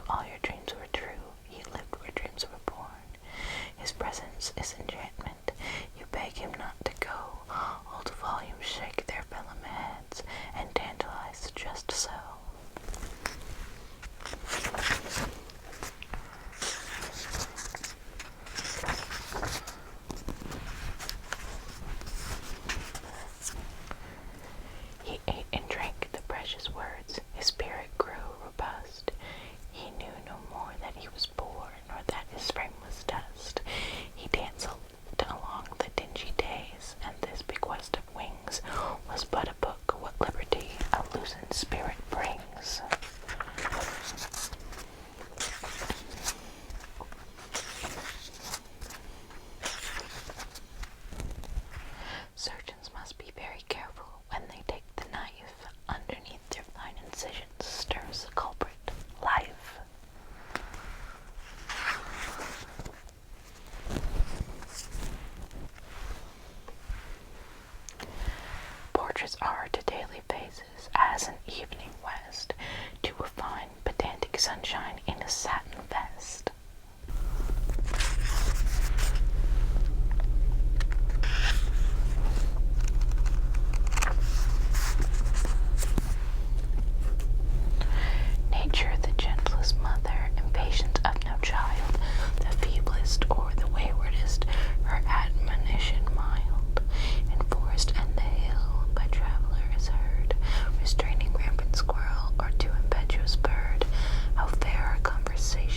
all your dreams were true. He lived where dreams were born. His presence is enchantment. You beg him not to go. Old volumes shake their vellum heads and tantalize just so. He ate and drank the precious words. His spirit grew robust. He knew no more that he was poor, nor that his frame was dust. He danced along the dingy days, and this bequest of wings was but a book, what liberty a loosened spirit brings. Surgeons must be very careful when they take the knife. Underneath their fine incisions stirs the culprit, life. Portraits are to daily faces as an evening west to a fine pedantic sunshine in a satin vest. Nature, the gentlest mother, impatient of no child, the feeblest or the waywardest, her admonition mild. In forest and the hill, by traveller is heard, restraining rampant squirrel or too impetuous bird, how fair her conversation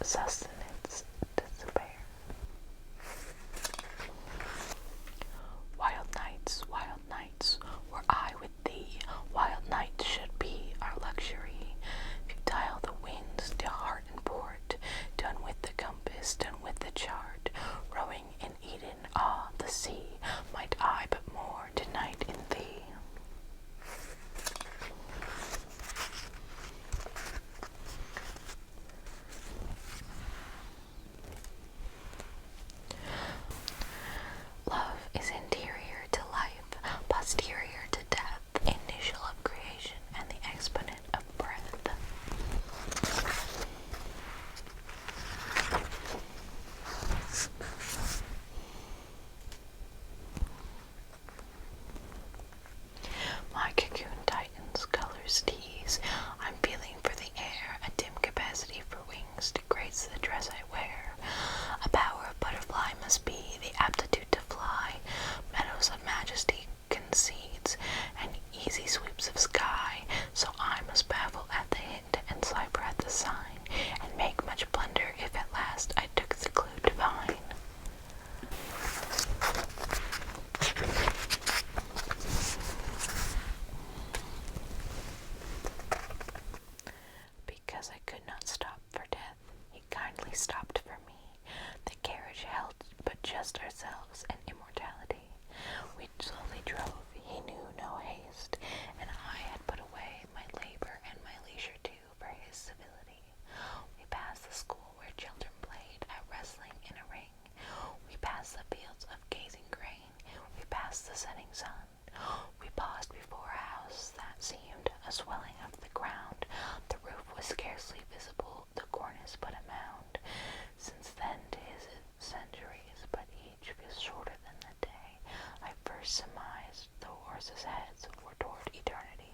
sustenance to spare. Wild nights, were I with thee, wild nights should be our luxury. Futile the winds to heart and port, done with the compass, done with the chart, rowing in Eden, ah, the sea, might I but more delight in thee. Love is interior to life, posterior to death, initial of creation, and the exponent of breath. My cocoon tightens, colors tease. I'm feeling for the air, a dim capacity for wings to grace the dress I wear. A power of butterfly must be the aptitude to fly. Meadows of majesty concedes, and easy sweeps of sky. So I must baffle at the hint and cipher at the sign, and make much blunder if at last I took the clue divine. Because I could not stop for death, he kindly stopped for me. The carriage held but just ourselves and immortality. We slowly drove, he knew no haste, and I had put away my labor and my leisure too for his civility. We passed the school where children played at wrestling in a ring. We passed the fields of gazing grain. We passed the setting sun. We paused before a house that seemed a swelling of the ground. The roof was scarcely visible, the cornice but a mound. Since then to his centuries, but each feels shorter than the day I first surmised the horses' heads were toward eternity.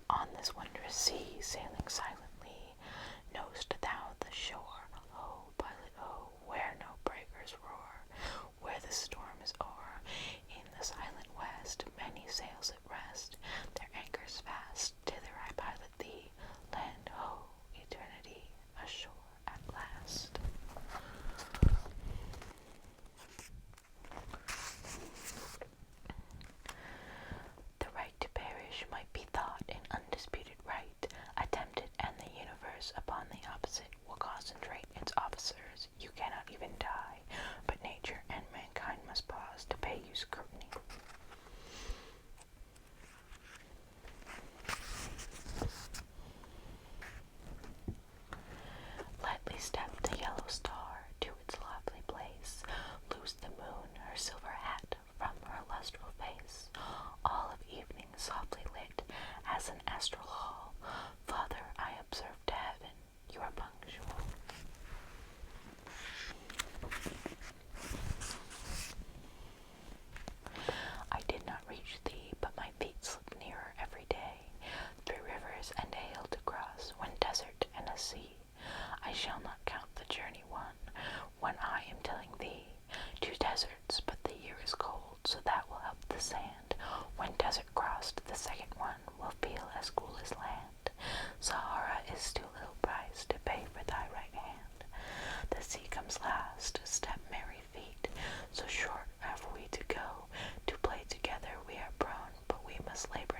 On this wondrous sea, sailing silently, know'st thou the shore? Oh, pilot, oh, where no breakers roar, where the storm is o'er. In the silent west, many sails at rest, their anchors fast. Thither I pilot thee, land, oh, eternity, ashore at last. The right to perish might be thought an undisputed right, attempted, and the universe upon the opposite will concentrate its officers. You cannot even die, but nature and mankind must pause to pay you scrutiny. Lightly stepped the yellow star to its lovely place, loosed the moon her silver hat from her lustral face. All of evening softly lit as an astral hall. Father, I observe to heaven, you are punctual. I did not reach thee, but my feet slip nearer every day. Through rivers and a hill to cross, when desert and a sea. I shall not count the journey won, when I am telling thee. 2 deserts, but the year is cold, so that will help the sand. When desert crossed, the second one will feel as cool as land. Sahara is too little price to pay for thy right hand. The sea comes last, step merry feet, so short have we to go. To play together we are prone, but we must labor